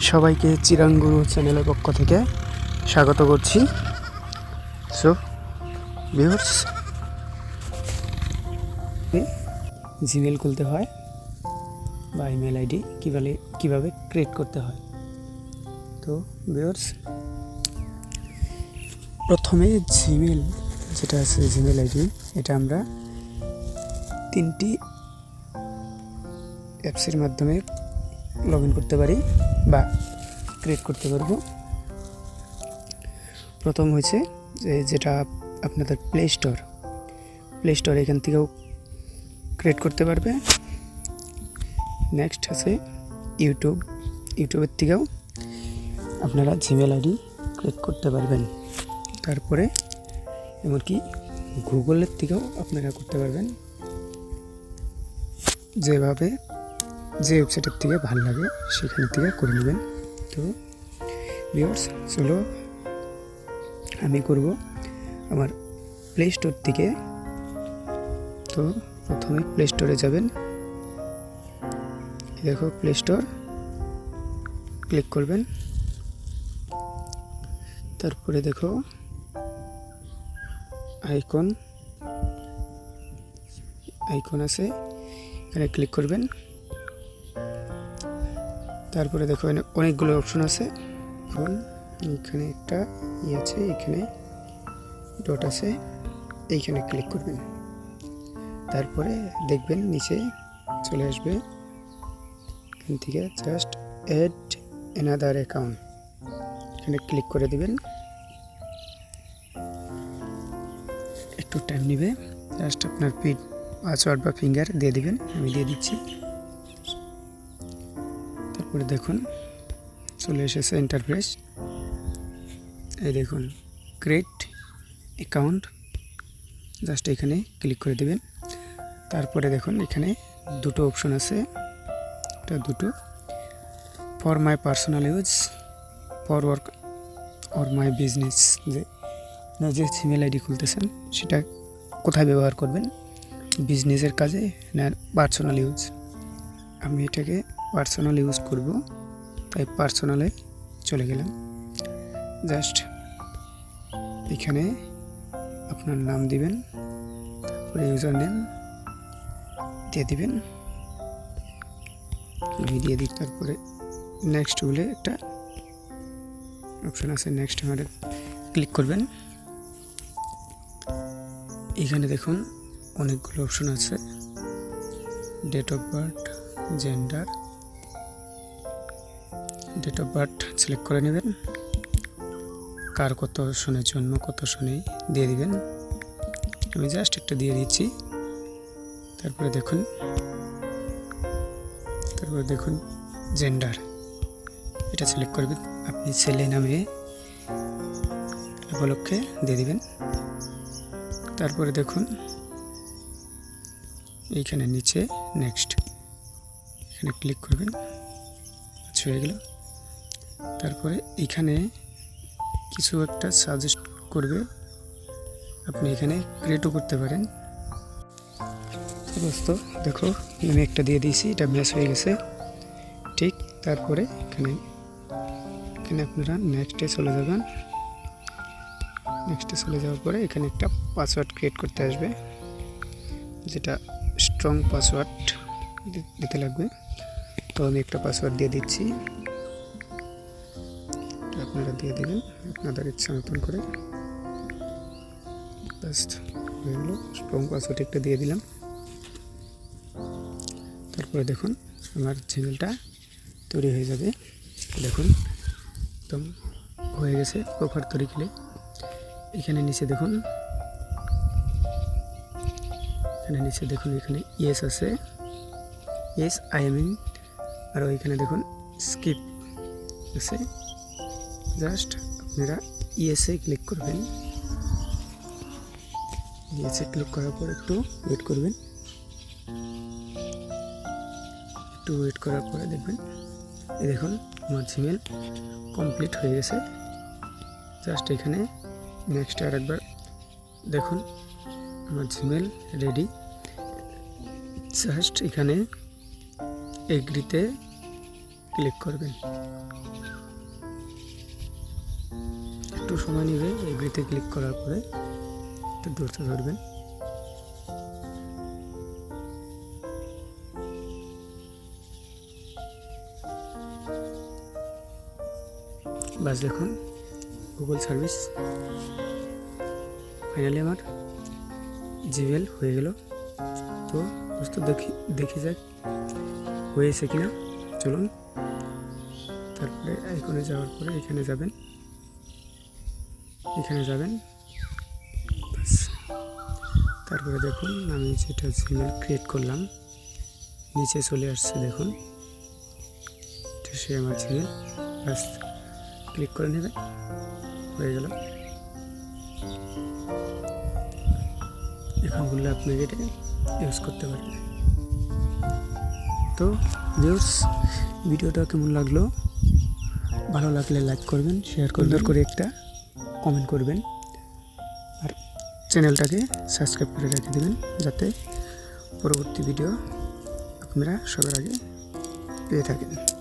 সবাইকে চিরাঙ্গুরু চ্যানেলের পক্ষ থেকে স্বাগত করছি। সো ভিউয়ার্স, জিমেল খুলতে হয় বা ইমেল আইডি কীভাবে ক্রিয়েট করতে হয়। তো ভিউয়ার্স, প্রথমে জিমেল যেটা আছে, জিমেল আইডি, এটা আমরা 3টি অ্যাপসের মাধ্যমে লগ ইন করতে পারি বা ক্রিয়েট করতে পারবো। প্রথম হয়েছে যেটা আপনাদের প্লে স্টোর, এখান থেকেও ক্রিয়েট করতে পারবে। নেক্সট আছে ইউটিউবের থেকেও আপনারা জিমেল আইডি ক্রিয়েট করতে পারবেন। তারপরে এমনকি গুগলের থেকেও আপনারা করতে পারবেন, যে ওয়েবসাইটের থেকে ভালো লাগে সেখান থেকে করে নেবেন। তো ভিউয়ার্স, চলো আমি করব আমার প্লে স্টোর থেকে। তো প্রথমে প্লে স্টোরে যাবেন, দেখো প্লে স্টোর ক্লিক করবেন। তারপরে দেখো আইকন আছে, এখানে ক্লিক করবেন। তারপরে দেখো অনেকগুলো অপশন আছে। এখন এখানে একটা আছে, এখানে ডট আছে, এইখানে ক্লিক করবেন। তারপরে দেখবেন নিচে চলে আসবে, এখান থেকে জাস্ট অ্যাড অ্যানাদার অ্যাকাউন্ট, এখানে ক্লিক করে দিবেন। একটু টাইম নেবে, জাস্ট আপনার পাসওয়ার্ড বা ফিঙ্গার দিয়ে দিবেন। আমি দিয়ে দিচ্ছি। তারপরে দেখুন চলে এসেছে ইন্টারফেস। এই দেখুন ক্রিয়েট অ্যাকাউন্ট, জাস্ট এখানে ক্লিক করে দেবেন। তারপরে দেখুন এখানে দুটো অপশন আছে, দুটো, for my personal use, for work or my business. যে জিমেল আইডি খুলতেছেন সেটা কোথায় ব্যবহার করবেন, বিজনেসের কাজে না পার্সোনাল ইউজ। আমি এটাকে পার্সোনাল ইউজ করব, তাই পার্সোনালে চলে গেলাম। জাস্ট এখানে আপনার নাম দিবেন, তারপরে ইউজার নেম দিয়ে দিবেন, আমি দিয়ে দিই। তারপরে নেক্সট বলে একটা অপশন আছে, নেক্সট আমাদের ক্লিক করবেন। এখানে দেখুন অনেকগুলো অপশন আছে, date of birth, gender, date of birth select করে নেবেন, কার কত সনের জন্য কত সনে দিয়ে দিবেন। আমি জাস্ট একটা দিয়ে দিচ্ছি। তারপরে দেখুন জেন্ডার, এটা সিলেক্ট করবেন, আপনি ছেলে নামে উপলক্ষে দিয়ে দিবেন। তারপরে দেখুন এইখানে নিচে নেক্সট, এখানে ক্লিক করবেন, হয়ে গেল। তারপরে এখানে কিছু একটা সাজেস্ট করবে, আপনি এখানে ক্রিয়েটও করতে পারেন। দোস্ত দেখো আমি একটা দিয়ে দিয়েছি, এটা ম্যাচ হয়ে গেছে ঠিক। তারপরে এখানে আপনারা নেক্সটে চলে যাবেন। নেক্সটে চলে যাওয়ার পরে এখানে একটা পাসওয়ার্ড ক্রিয়েট করতে আসবে, যেটা স্ট্রং পাসওয়ার্ড দিতে লাগবে। তো আমি একটা পাসওয়ার্ড দিয়ে দিচ্ছি, আপনারা দিয়ে দেবেন আপনাদের ইচ্ছা মতন করে। জাস্ট হয়ে গেল, স্ট্রং পাসওয়ার্ড একটা দিয়ে দিলাম। তারপরে দেখুন আমার জিমেলটা তৈরি হয়ে যাবে। দেখুন একদম হয়ে গেছে প্রপার তরিকালে। এখানে নিচে দেখুন, এখানে ইয়েস আছে, ইয়েস আই এম ইন। আর ওইখানে দেখুন স্কিপ আছে, জাস্ট আপনারা ইয়েসে ক্লিক করবেন। ইয়েসে ক্লিক করার পর একটু ওয়েট করবেন। একটু ওয়েট করার পরে দেখবেন এই দেখুন আমার জিমেল কমপ্লিট হয়ে গেছে। জাস্ট এখানে নেক্সট আরেকবার দেখুন আমার জিমেল রেডি। জাস্ট এখানে এগ্রিতে ক্লিক করবেন। একটু সময় নেবে। এগ্রিতে ক্লিক করার পরে একটু ধৈর্য ধরবেন। বাস দেখুন গুগল সার্ভিস ফাইনালি আমার জিমেল হয়ে গেল। তো দোস্ত দেখি যাক হয়েছে কিনা। চলুন, তারপরে আইকনে যাওয়ার পরে এখানে যাবেন, বাস। তারপরে দেখুন আমি যেটা জিমেল ক্রিয়েট করলাম নিচে চলে আসছে, দেখুন এটা সে আমার জিমেল। বাস ক্লিক করে নেবেন, হয়ে গেল। এখন বললে আপনাকে এটা ইউজ করতে পারবেন। তো ভিউয়ার্স, ভিডিওটা কেমন লাগলো? ভালো লাগলে লাইক করবেন, শেয়ার করবেন, সুন্দর করে একটা কমেন্ট করবেন, আর চ্যানেলটাকে সাবস্ক্রাইব করে রেখে দেবেন যাতে পরবর্তী ভিডিও আপনারা সবার আগে পেয়ে থাকেন।